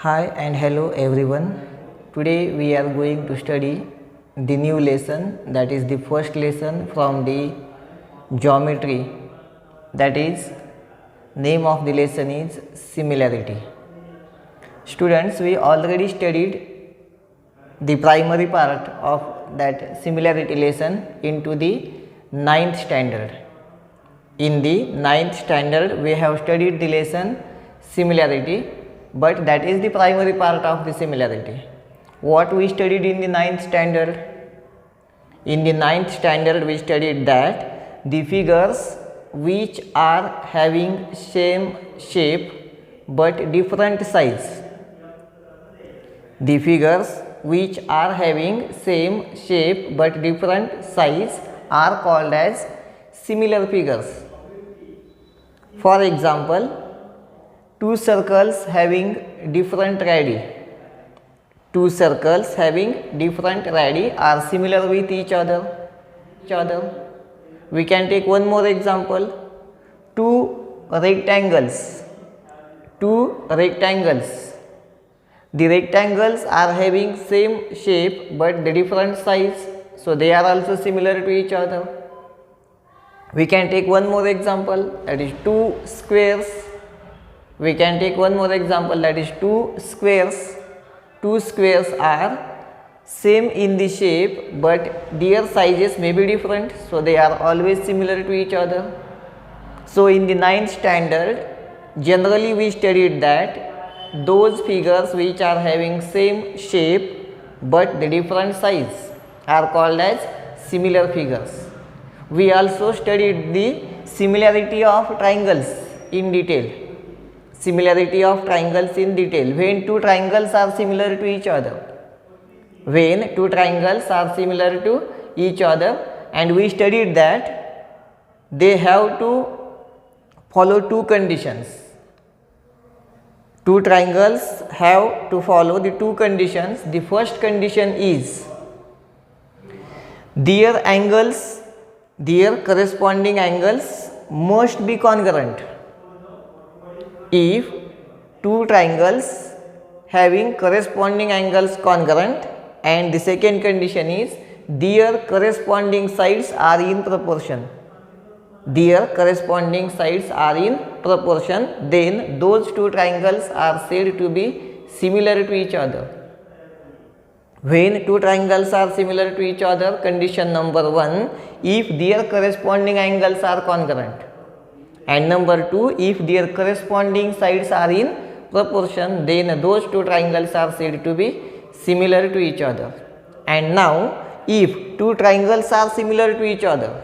Hi and hello everyone. Today we are going to study the new lesson, that is the first lesson from the geometry. That is, name of the lesson is similarity. Students, we already studied the primary part of that similarity lesson into the ninth standard. In the ninth standard we have studied the lesson similarity, but that is the primary part of the similarity. What we studied in the ninth standard? In the ninth standard we studied that the figures which are having same shape but different size, the figures which are having same shape but different size are called as similar figures. For example, two circles having different radii. Two circles having different radii are similar with each other. We can take one more example. Two rectangles. The rectangles are having same shape but the different size, so they are also similar to each other. We can take one more example, that is two squares. We can take one more example, that is two squares. Two squares are same in the shape but their sizes may be different, so they are always similar to each other. So in the ninth standard, generally we studied that those figures which are having same shape but the different size are called as similar figures. We also studied the similarity of triangles in detail. Similarity of triangles in detail. When two triangles are similar to each other. When two triangles are similar to each other, and we studied that they have to follow two conditions. Two triangles have to follow the two conditions. The first condition is their corresponding angles must be congruent. If two triangles having corresponding angles congruent, and the second condition is their corresponding sides are in proportion. Their corresponding sides are in proportion, then those two triangles are said to be similar to each other. When two triangles are similar to each other, condition number 1, if their corresponding angles are congruent, and number 2, if their corresponding sides are in proportion, then those two triangles are said to be similar to each other. And now, if two triangles are similar to each other,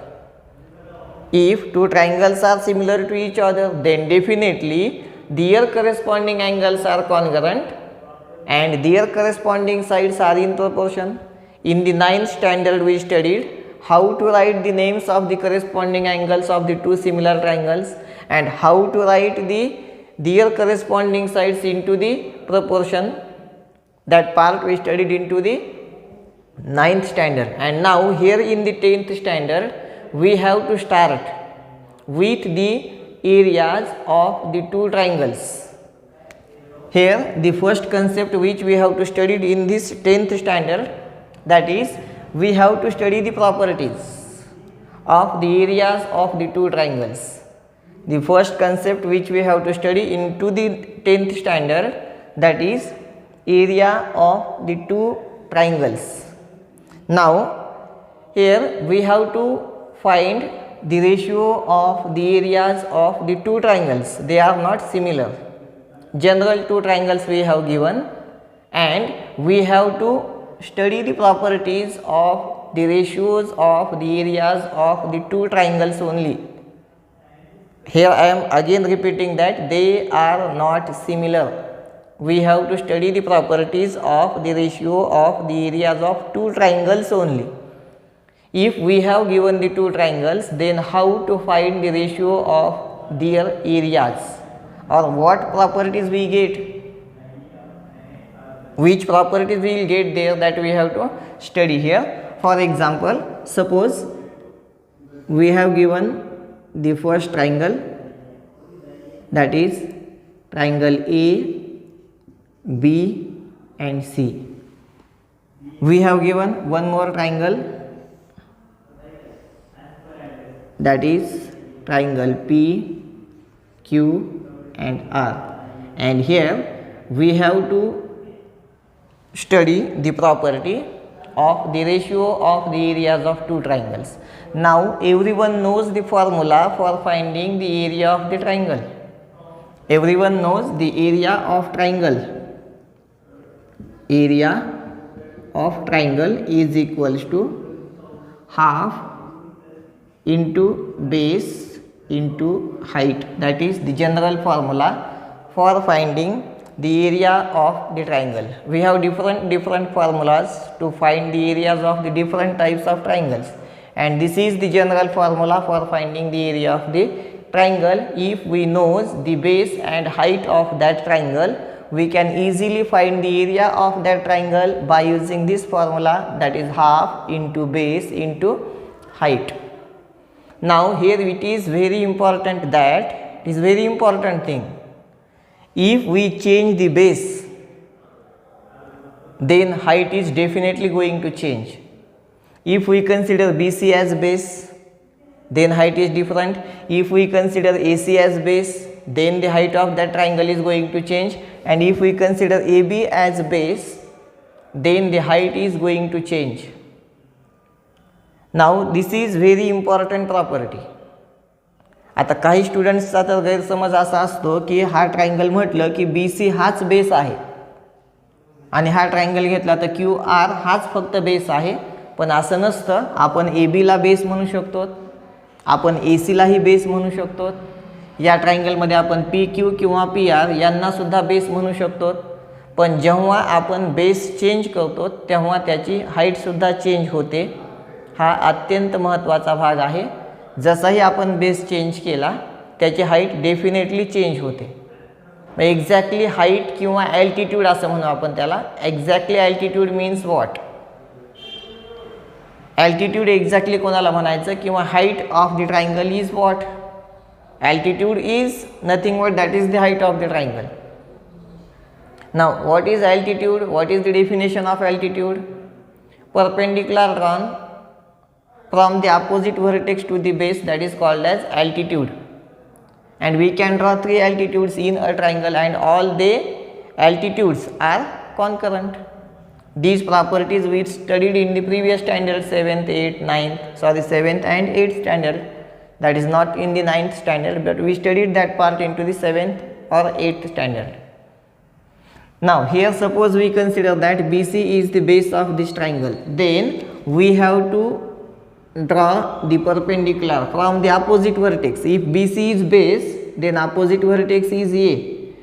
then definitely their corresponding angles are congruent and their corresponding sides are in proportion. In the ninth standard we studied how to write the names of the corresponding angles of the two similar triangles and how to write their corresponding sides into the proportion. That part we studied into the ninth standard. And now here in the 10th standard we have to start with the areas of the two triangles. Here the first concept which we have to study in this 10th standard, that is, we have to study the properties of the areas of the two triangles. The first concept which we have to study into the 10th standard, that is area of the two triangles. Now here we have to find the ratio of the areas of the two triangles. They are not similar. General two triangles we have given, and we have to study the properties of the ratios of the areas of the two triangles only. Here I am again repeating that they are not similar. We have to study the properties of the ratio of the areas of two triangles only. If we have given the two triangles, then how to find the ratio of their areas, or what properties we get? Which properties we will get there, that we have to study here. For example, suppose we have given the first triangle, that is triangle A B and C. We have given one more triangle, that is triangle P, Q and R, and here we have to study the property of the ratio of the areas of two triangles. Now everyone knows the formula for finding the area of the triangle. Everyone knows the area of triangle. Area of triangle is equals to half into base into height. That is the general formula for finding the area of the triangle. We have different formulas to find the areas of the different types of triangles, and this is the general formula for finding the area of the triangle. If we know the base and height of that triangle, we can easily find the area of that triangle by using this formula, that is half into base into height. Now here it is very important that, it is very important thing, if we change the base, then height is definitely going to change. If we consider BC as base, then height is different. If we consider AC as base, then the height of that triangle is going to change, and if we consider AB as base, then the height is going to change. Now this is very important property. आता काही स्टुडंट्सचा तर गैरसमज असा असतो की हा triangle म्हटलं की BC हाच बेस आहे आणि हा ट्रायंगल घेतला तर QR हाच फक्त बेस आहे, पण असं नसतं. आपण AB ला बेस म्हणू शकतो, आपण AC लाही बेस म्हणू शकतो, या ट्रायंगलमध्ये आपण PQ किंवा PR यांना सुद्धा बेस म्हणू शकतो. पण जेव्हा आपण बेस चेंज करतो तेव्हा त्याची हाईट सुद्धा चेंज होते. हा अत्यंत महत्त्वाचा भाग आहे. जसाही आपण बेस चेंज केला त्याची हाईट डेफिनेटली चेंज होते. एक्झॅक्टली हाईट किंवा ॲल्टिट्यूड असं म्हणू आपण त्याला. Exactly altitude means what? Altitude exactly कोणाला म्हणायचं किंवा height of the triangle is what? Altitude is nothing but that is the height of the triangle. Now what is altitude? What is the definition of altitude? Perpendicular drawn from the opposite vertex to the base, that is called as altitude. And we can draw three altitudes in a triangle and all the altitudes are concurrent. These properties we studied in the previous standard, 7th, 8th, 9th, 7th and 8th standard. That is not in the 9th standard, but we studied that part into the 7th or 8th standard. Now here suppose we consider that BC is the base of this triangle, then we have to draw the perpendicular from the opposite vertex. If BC is base, then opposite vertex is A,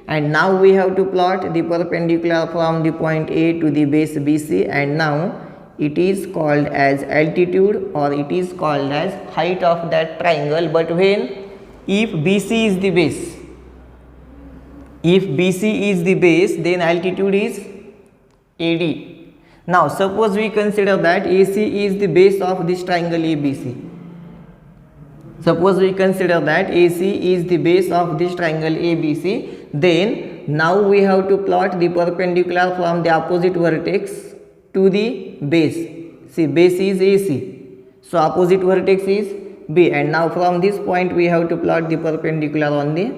and now we have to plot the perpendicular from the point A to the base BC, and now it is called as altitude or it is called as height of that triangle. But when, if BC is the base, if BC is the base, then altitude is AD. Now suppose we consider that AC is the base of this triangle ABC. Suppose we consider that AC is the base of this triangle ABC, then now we have to plot the perpendicular from the opposite vertex to the base. See, base is AC, so opposite vertex is B, and now from this point we have to plot the perpendicular on the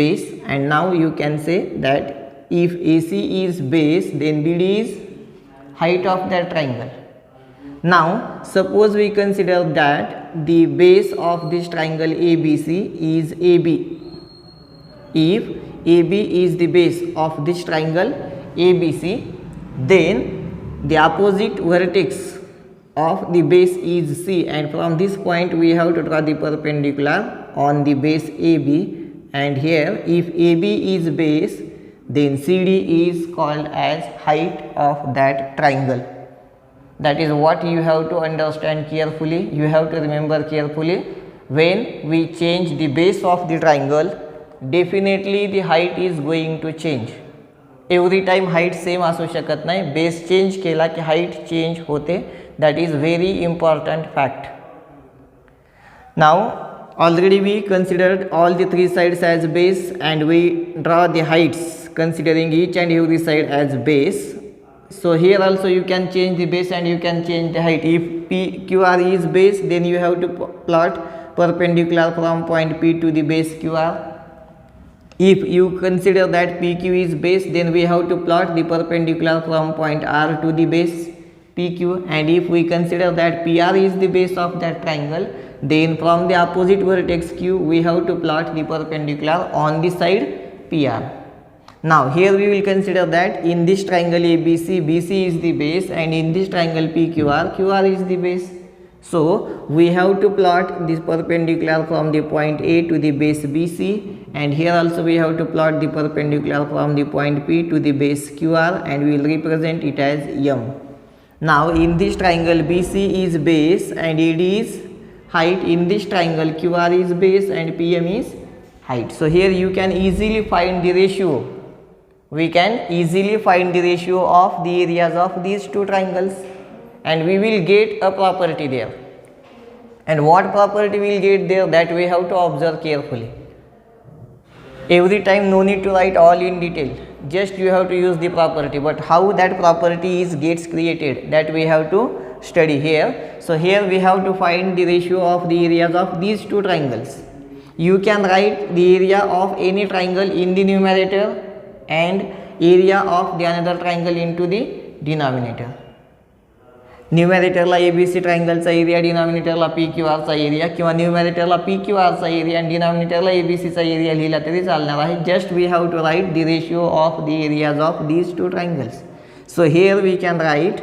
base, and now you can say that if AC is base, then BD is height of that triangle. Now suppose we consider that the base of this triangle ABC is AB. If AB is the base of this triangle ABC, then the opposite vertex of the base is C, and from this point we have to draw the perpendicular on the base AB, and here if AB is base, then CD is called as height of that triangle. That is what you have to understand carefully, you have to remember carefully. When we change the base of the triangle, definitely the height is going to change. Every time height same असू शकत नाही, base change केला की height change होते. That is very important fact. Now already we considered all the three sides as base and we draw the heights considering each and every side as base. So here also you can change the base and you can change the height. If PQR is base, then you have to plot perpendicular from point P to the base QR. If you consider that PQ is base, then we have to plot the perpendicular from point R to the base PQ. And if we consider that PR is the base of that triangle, then from the opposite vertex Q we have to plot the perpendicular on the side PR. Now here we will consider that in this triangle ABC, BC is the base, and in this triangle PQR, QR is the base. So we have to plot this perpendicular from the point A to the base BC, and here also we have to plot the perpendicular from the point P to the base QR, and we will represent it as M. Now in this triangle BC is base and AD is height. In this triangle QR is base and PM is height. So here you can easily find the ratio. We can easily find the ratio of the areas of these two triangles, and we will get a property there. And what property we will get there, that we have to observe carefully. Every time no need to write all in detail, just you have to use the property, but how that property gets created, that we have to study here. So here we have to find the ratio of the areas of these two triangles. You can write the area of any triangle in the numerator and area of the another triangle into the denominator. न्यूमरेटरला ABC ट्रायंगलचा area, डिनॉमिनेटरला PQRचा area, किंवा न्यूमरेटरला PQRचा area आणि डिनॉमिनेटरला ABCचा area लिहिला तरी चालणार आहे. Just we have to write the ratio of the areas of these two triangles. So here we can write,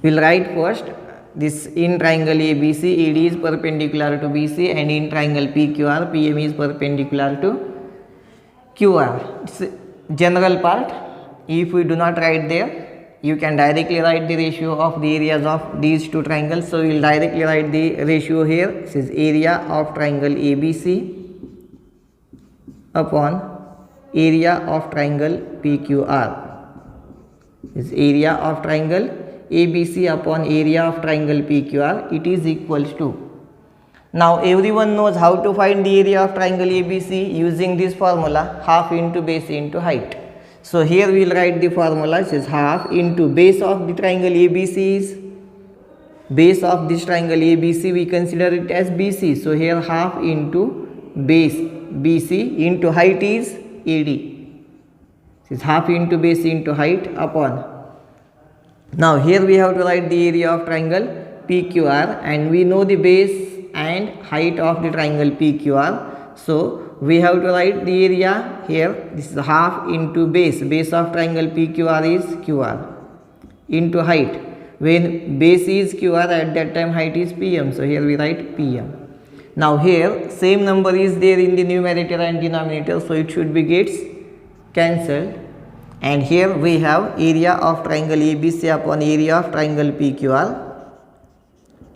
we'll write first this in triangle ABC, AD is perpendicular to BC, and in triangle PQR, PM is perpendicular to QR. It's general part. If we do not write there, you can directly write the ratio of the areas of these two triangles. So we will directly write the ratio here. This is area of triangle ABC upon area of triangle PQR. This area of triangle ABC upon area of triangle PQR, it is equals to. Now everyone knows how to find the area of triangle ABC using this formula, half into base into height. So here we will write the formula. It is half into base of the triangle ABC is, base of this triangle ABC we consider it as BC. So here half into base BC into height is AD. This is half into base into height upon. Now here we have to write the area of triangle PQR, and we know the base and height of the triangle PQR. So we have to write the area here. This is half into base of triangle PQR is QR into height. When base is QR, at that time height is PM. So here we write PM. Now here same number is there in the numerator and denominator, so it should be gets cancelled. And here we have area of triangle ABC upon area of triangle PQR,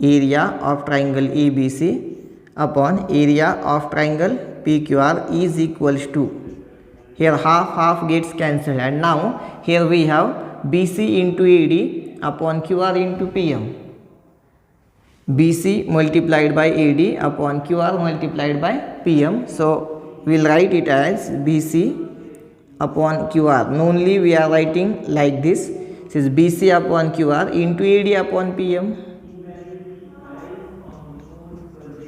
area of triangle ABC upon area of triangle PQR is equals to, here half gets cancelled, and now here we have BC into AD upon QR into PM, BC multiplied by AD upon QR multiplied by PM. So we will write it as BC upon QR. Only we are writing like this. This is BC upon QR into AD upon PM.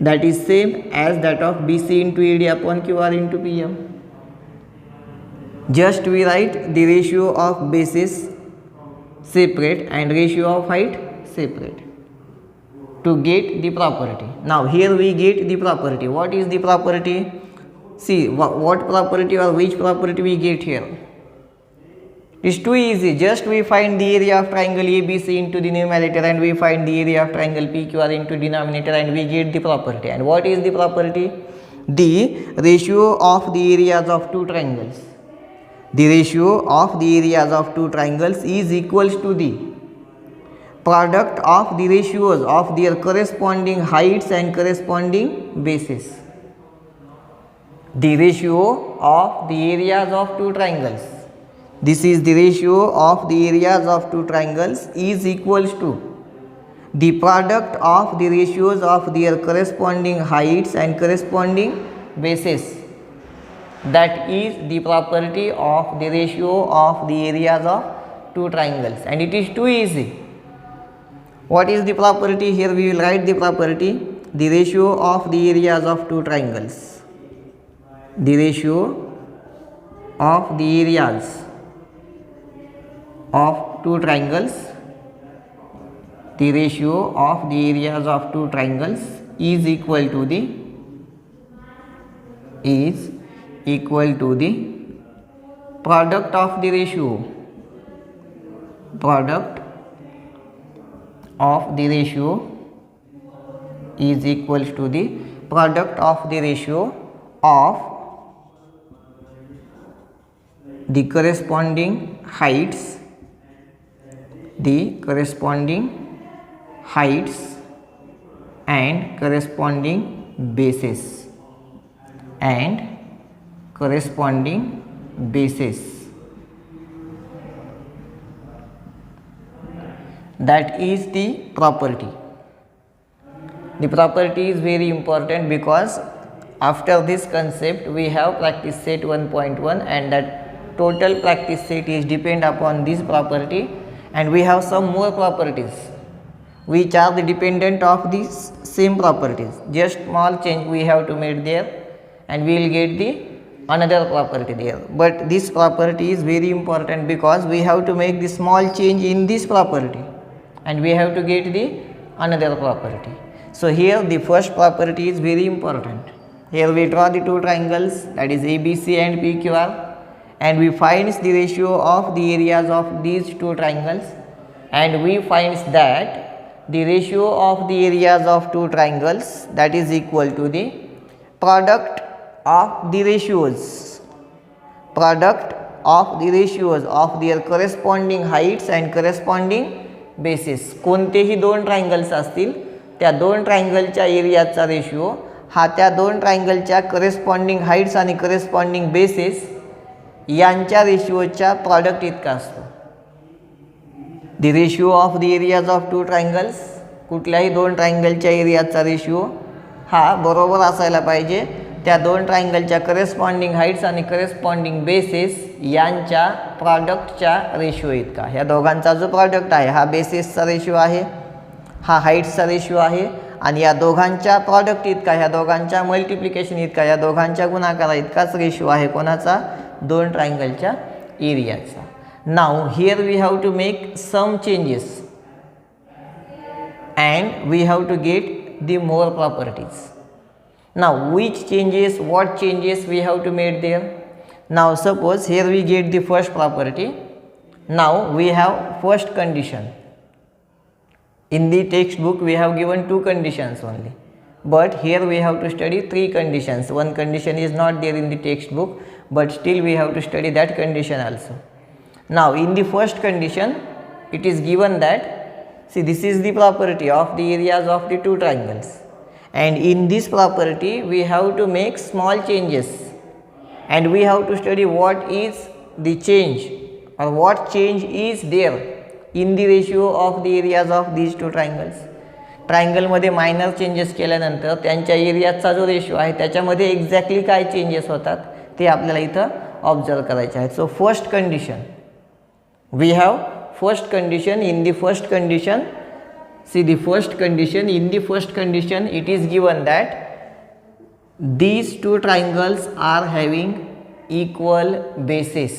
That is same as that of BC into AD upon QR into PM. Just we write the ratio of bases separate and ratio of height separate to get the property. Now here we get the property. What is the property? See what property or which property we get here. It's too easy. Just we find the area of triangle ABC into the numerator, and we find the area of triangle PQR into denominator, and we get the property. And what is the property? The ratio of the areas of two triangles. The ratio of the areas of two triangles is equals to the product of the ratios of their corresponding heights and corresponding bases. The ratio of the areas of two triangles, this is the ratio of the areas of two triangles, is equals to the product of the ratios of their corresponding heights and corresponding bases. That is the property of the ratio of the areas of two triangles, and it is too easy. What is the property? Here we will write the property, the ratio of the areas of two triangles. The ratio of the areas of two triangles, the ratio of the areas of two triangles is equal to the product of the ratio, product of the ratio is equal to the product of the ratio of the corresponding heights, and corresponding bases, That is the property. The property is very important because after this concept we have practice set 1.1, and that total practice set is depend upon this property, and we have some more properties which are the dependent of these same properties. Just small change we have to make there, and we will get the another property there. But this property is very important because we have to make the small change in this property, and we have to get the another property. So here the first property is very important. Here we draw the two triangles, that is ABC and PQR, and we find the ratio of the areas of these two triangles, and we find that the ratio of the areas of two triangles, that is equal to the product of the ratios of their corresponding heights and corresponding bases. कोणतेही दोन triangles असतील त्या दोन ट्रायंगलच्या एरियाचा ratio हा त्या दोन ट्रायंगलच्या corresponding heights आणि करेस्पॉन्डिंग बेसेस यांच्या रेशिओच्या प्रॉडक्ट इतका असतो. The ratio of the areas of two triangles, कुठल्याही दोन ट्रायंगलच्या एरियाचा रेशिओ हा बरोबर असायला पाहिजे त्या दोन ट्रायंगलच्या करेस्पॉन्डिंग हाईट्स आणि करेस्पॉन्डिंग बेसेस यांच्या प्रॉडक्टच्या रेशिओ इतका. ह्या दोघांचा जो प्रॉडक्ट आहे हा बेसेसचा रेशिओ आहे, हा हाईट्सचा रेशिओ आहे, आणि या दोघांच्या प्रॉडक्ट इतका, ह्या दोघांच्या मल्टिप्लिकेशन इतका, या दोघांच्या गुणाकारा इतकाच रेशिओ आहे कोणाचा? दोन ट्रायंगलच्या एरियाचा. Now here we have to make some changes and we have to get the more properties. Now which changes, what changes we have to make there? Now suppose here we get the first property. Now we have first condition. In the textbook we have given two conditions only, but here we have to study three conditions. One condition is not there in the textbook, but still we have to study that condition also. Now in the first condition it is given that, see, this is the property of the areas of the two triangles, and in this property we have to make small changes, and we have to study what is the change or what change is there in the ratio of the areas of these two triangles. Triangle मध्ये minor changes केल्यानंतर त्यांच्या एरियाचा जो ratio आहे त्याच्यामध्ये exactly काय changes होतात ते आपल्याला इथं ऑब्झर्व करायचे आहेत. So first condition, we have first condition. In the first condition, see the first condition, in the first condition it is given that these two triangles are having equal bases.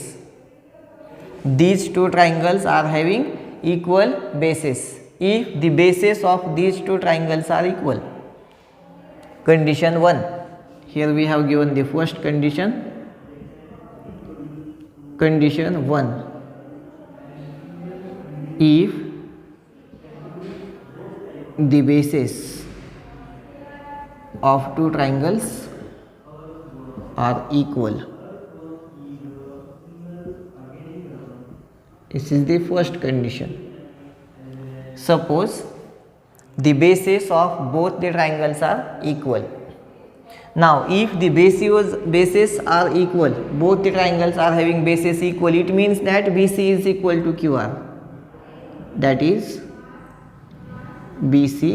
These two triangles are having equal bases if the bases of these two triangles are equal. Condition 1, here we have given the first condition. Condition 1, if the bases of two triangles are equal. This is the first condition. Suppose the bases of both the triangles are equal. Now if the bases are equal, both the triangles are having bases equal, it means that BC is equal to QR. That is BC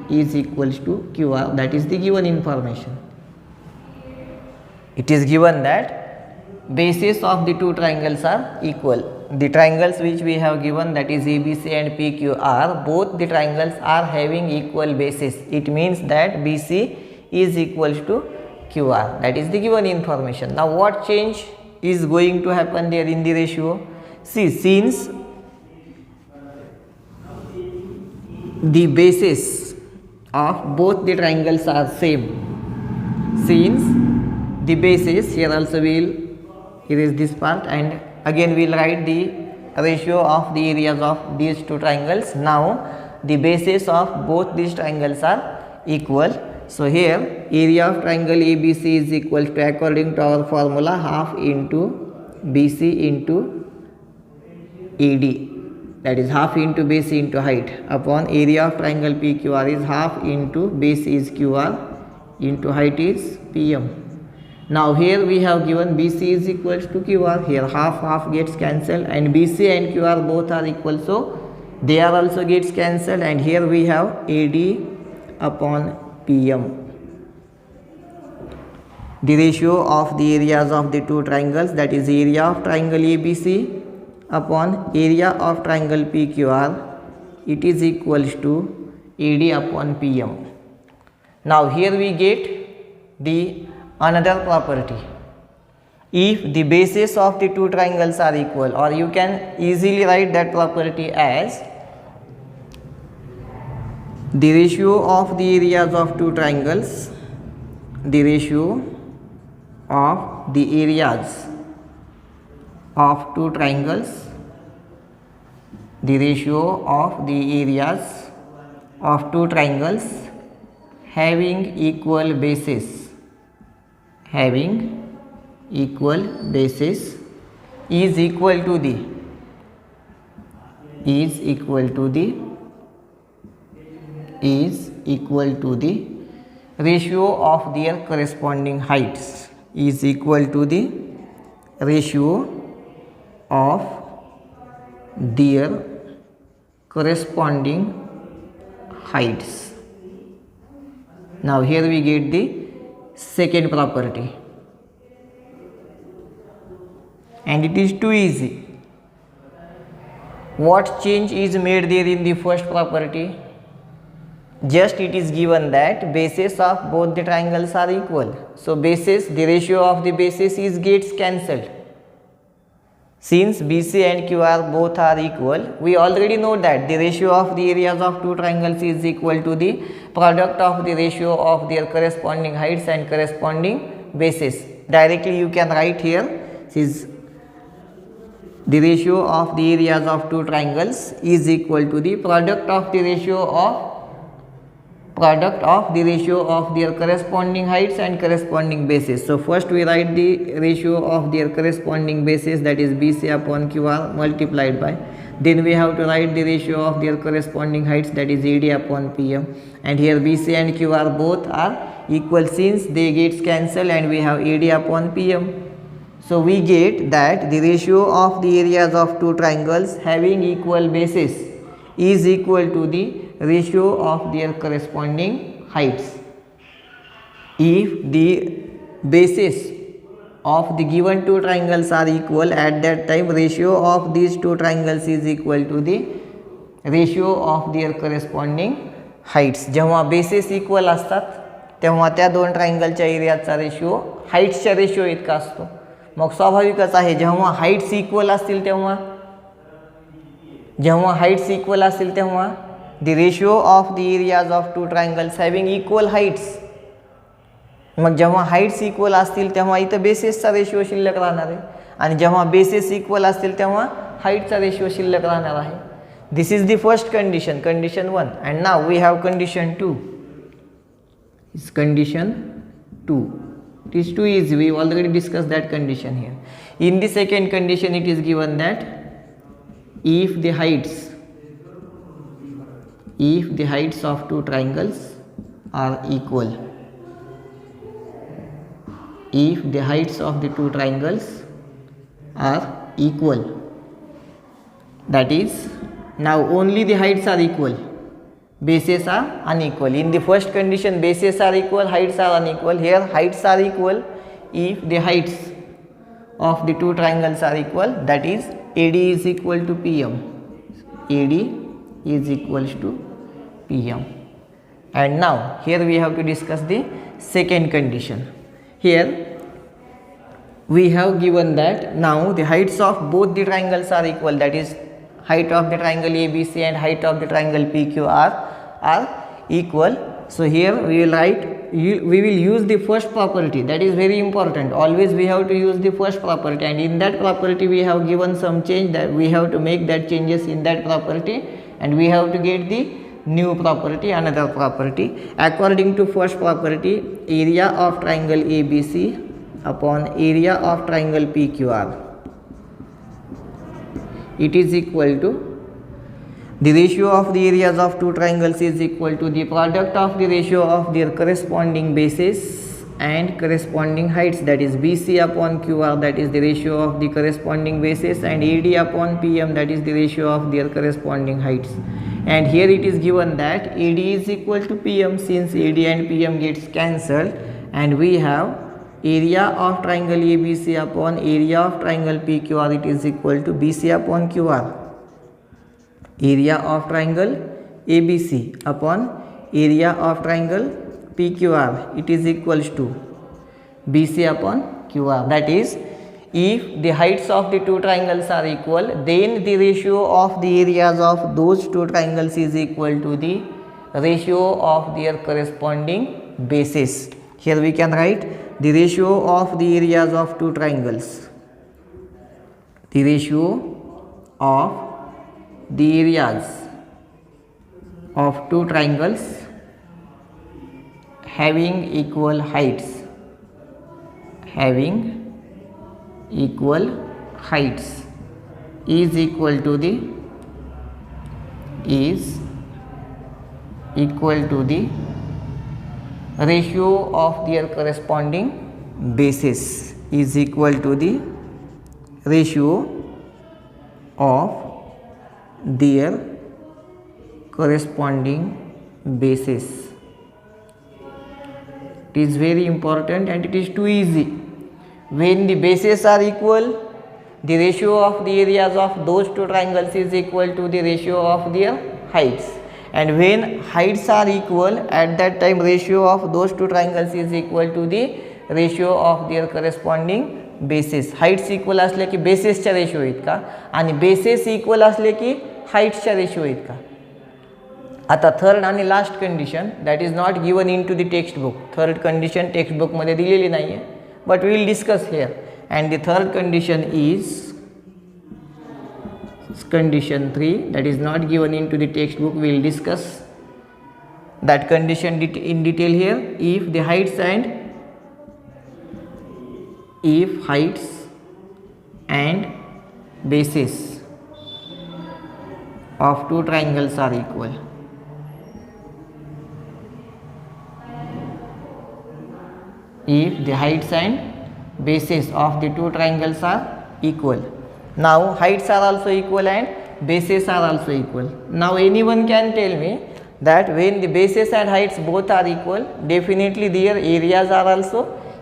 is equals to QR. That is the given information. It is given that bases of the two triangles are equal. The triangles which we have given, that is ABC and PQR, both the triangles are having equal bases. It means that BC is equal to QR. That is the given information. Now what change is going to happen there in the ratio? See, since the bases of both the triangles are same, since the bases, here also we will erase this part and again we will write the ratio of the areas of these two triangles. Now the bases of both these triangles are equal. So here area of triangle ABC is equal to, according to our formula, half into BC into AD, that is half into base into height, upon area of triangle PQR is half into base is QR into height is PM. Now here we have given BC is equal to QR, here half gets cancelled and BC and QR both are equal, so they are also gets cancelled, and here we have AD upon PM. The ratio of the areas of the two triangles, that is area of triangle ABC upon area of triangle PQR, it is equals to AD upon PM. Now here we get the another property. If the bases of the two triangles are equal, or you can easily write that property as the ratio of the areas of two triangles, the ratio of the areas of two triangles, the ratio of the areas of two triangles having equal bases, having equal bases is equal to the ratio of their corresponding heights, is equal to the ratio of their corresponding heights. Now here we get the second property, and it is too easy. What change is made there in the first property? Just it is given that bases of both the triangles are equal, so bases, the ratio of the bases is gets cancelled. Since BC and QR both are equal, we already know that the ratio of the areas of two triangles is equal to the product of the ratio of their corresponding heights and corresponding bases. Directly you can write here, is the ratio of the areas of two triangles is equal to the product of the ratio of their corresponding heights and corresponding bases. So first we write the ratio of their corresponding bases, that is BC upon QR multiplied by, then we have to write the ratio of their corresponding heights, that is AD upon PM, and here BC and QR both are equal, since they gets cancelled and we have AD upon PM. So we get that the ratio of the areas of two triangles having equal bases is equal to the ratio of their corresponding heights. If the bases of the given two triangles are equal, at that time ratio of these two triangles is equal to the ratio of their corresponding heights. जेव्हा bases equal असतात तेव्हा त्या दोन ट्रायंगलच्या एरियाचा ratio हाईट्सच्या ratio इतका असतो. मग स्वाभाविकच आहे जेव्हा हाईट्स इक्वल असतील तेव्हा the ratio of the areas of two triangles having equal heights, मग जेव्हा हाईट्स इक्वल असतील तेव्हा इथं बेसेसचा रेशिओ शिल्लक राहणार आहे, आणि जेव्हा बेसेस इक्वल असतील तेव्हा हाईटचा रेशिओ शिल्लक राहणार आहे. This is the first condition, condition 1. And now we have condition 2. Is condition 2. It is too easy, we already discussed that condition here. In the second condition it is given that if the heights of two triangles are equal, if the heights of the two triangles are equal, that is, now only the heights are equal, bases are unequal. In the first condition bases are equal, heights are unequal. Here heights are equal if the heights of the two triangles are equal, that is AD is equal to PM. AD is equals to PM. And now here we have to discuss the second condition. Here we have given that now the heights of both the triangles are equal, that is height of the triangle ABC and height of the triangle PQR are equal. So here we will write, we will use the first property, that is very important. Always we have to use the first property, and in that property we have given some change, that we have to make that changes in that property, and we have to get the new property, another property. According to first property, area of triangle ABC upon area of triangle PQR, it is equal to, the ratio of the areas of two triangles is equal to the product of the ratio of their corresponding bases and corresponding heights, that is BC upon QR, that is the ratio of the corresponding bases, and AD upon PM, that is the ratio of their corresponding heights. And here it is given that AD is equal to PM, since AD and PM gets cancelled, and we have area of triangle ABC upon area of triangle PQR, it is equal to BC upon QR. Area of triangle ABC upon area of triangle PQR, it is equals to BC upon QR. That is, if the heights of the two triangles are equal, then the ratio of the areas of those two triangles is equal to the ratio of their corresponding bases. Here we can write the ratio of the areas of two triangles. The ratio of the areas of two triangles having equal heights, is equal to the ratio of their corresponding bases, is equal to the ratio of their corresponding bases. It is very important and it is too easy. When the bases are equal, the ratio of the areas of those two triangles is equal to the ratio of their heights, and when heights are equal, at that time ratio of those two triangles is equal to the ratio of their corresponding bases. Heights equal असले की बेसेसच्या ratio इतका आणि bases equal असले की हाइट्सच्या ratio इतका. आता third आणि last condition that is not given in to the textbook. Third condition टेक्स्ट बुकमध्ये दिलेली नाही आहे, but we will discuss here. And the third condition is condition 3 that is not given into the textbook. We will discuss that condition in detail here. If heights and bases of two triangles are equal, if the heights and bases of the two triangles are equal. Now heights are also equal and bases are also equal. Now anyone can tell me that when the bases and heights both are equal, definitely their areas are also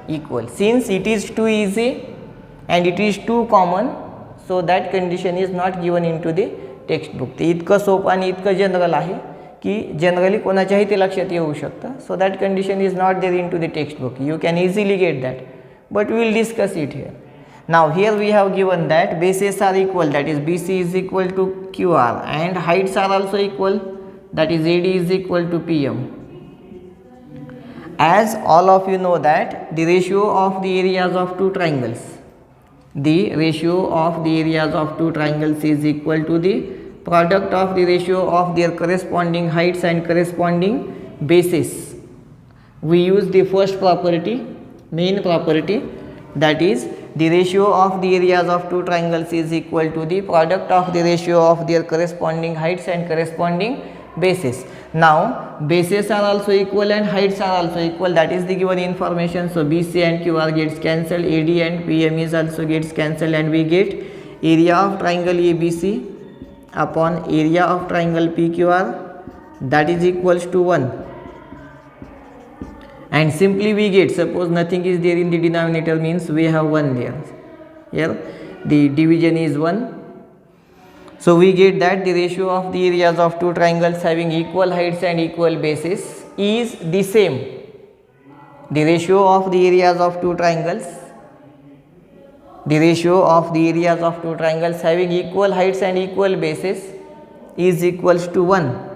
equal. Since it is too easy and it is too common, so that condition is not given into the textbook. ते इतकं सोपं आणि इतकं general आहे की generally कोणाच्याही ते लक्षात येऊ शकतं. So that condition is not there into the textbook. You can easily get that, but we will discuss it here. Now here we have given that bases are equal, that is BC is equal to QR, and heights are also equal, that is AD is equal to PM. As all of you know that the ratio of the areas of two triangles, is equal to the product of the ratio of their corresponding heights and corresponding bases. We use the first property, main property, that is the ratio of the areas of two triangles is equal to the product of the ratio of their corresponding heights and corresponding bases. Now bases are also equal and heights are also equal, that is the given information. So BC and QR gets cancelled, AD and PM is also gets cancelled, and we get area of triangle ABC upon area of triangle PQR, that is equals to 1. And simply we get, suppose nothing is there in the denominator, means we have 1 there. Here the division is 1. So we get that the ratio of the areas of two triangles having equal heights and equal bases is the same. The ratio of the areas of two triangles, having equal heights and equal bases is equals to 1,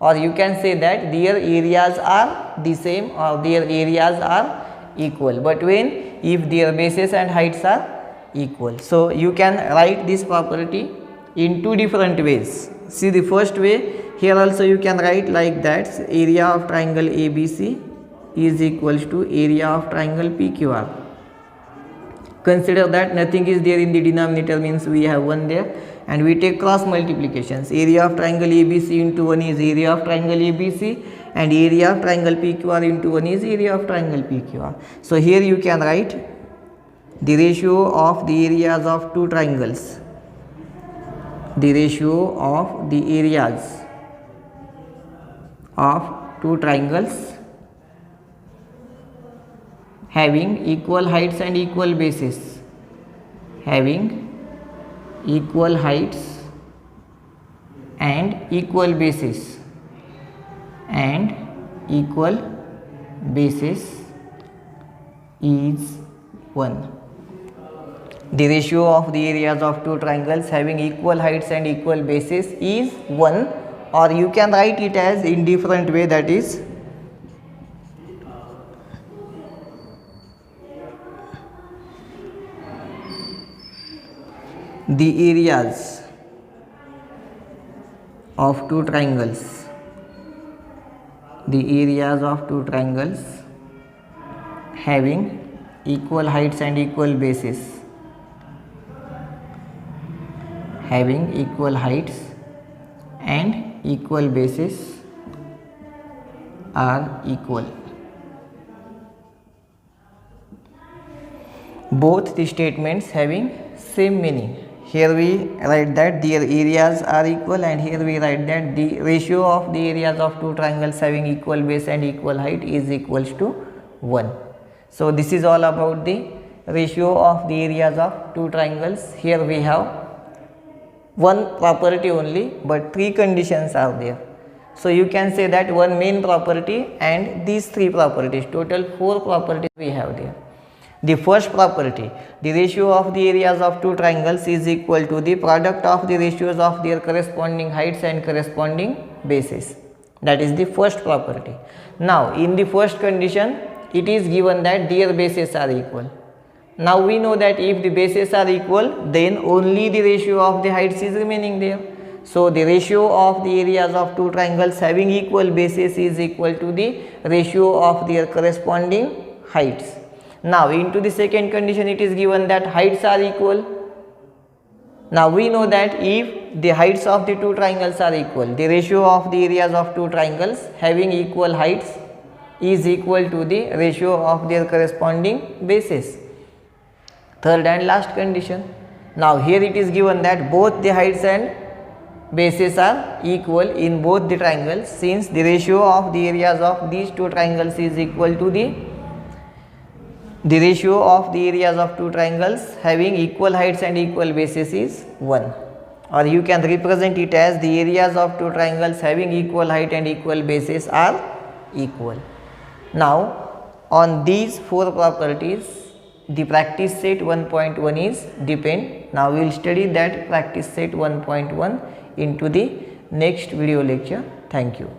or you can say that their areas are the same or their areas are equal, but when if their bases and heights are equal. So you can write this property in two different ways. See the first way, here also you can write like that, area of triangle ABC is equals to area of triangle PQR. Consider that nothing is there in the denominator, means we have 1 there, and we take cross multiplications. Area of triangle ABC into 1 is area of triangle ABC, and area of triangle PQR into 1 is area of triangle PQR. So here you can write the ratio of the areas of two triangles, the ratio of the areas of two triangles having equal heights and equal bases, having equal heights and equal bases is 1. The ratio of the areas of two triangles having equal heights and equal bases is 1, or you can write it as in different way, that is the areas of two triangles, having equal heights and equal bases, are equal. Both the statements having same meaning. Here we write that their areas are equal, and here we write that the ratio of the areas of two triangles having equal base and equal height is equals to 1. So this is all about the ratio of the areas of two triangles. Here we have one property only, but three conditions are there. So you can say that one main property and these three properties, total 4 properties we have there. The first property, the ratio of the areas of two triangles is equal to the product of the ratios of their corresponding heights and corresponding bases. That is the first property. Now in the first condition, it is given that their bases are equal. Now we know that if the bases are equal, then only the ratio of the heights is remaining there. So the ratio of the areas of two triangles having equal bases is equal to the ratio of their corresponding heights. Now into the second condition, it is given that heights are equal. Now we know that if the heights of the two triangles are equal, the ratio of the areas of two triangles having equal heights is equal to the ratio of their corresponding bases. Third and last condition. Now here it is given that both the heights and bases are equal in both the triangles, since the ratio of the areas of these two triangles is equal to the ratio of the areas of two triangles having equal heights and equal bases is 1, or you can represent it as the areas of two triangles having equal height and equal bases are equal. Now on these 4 properties, the practice set 1.1 is depend. Now we will study that practice set 1.1 into the next video lecture. Thank you.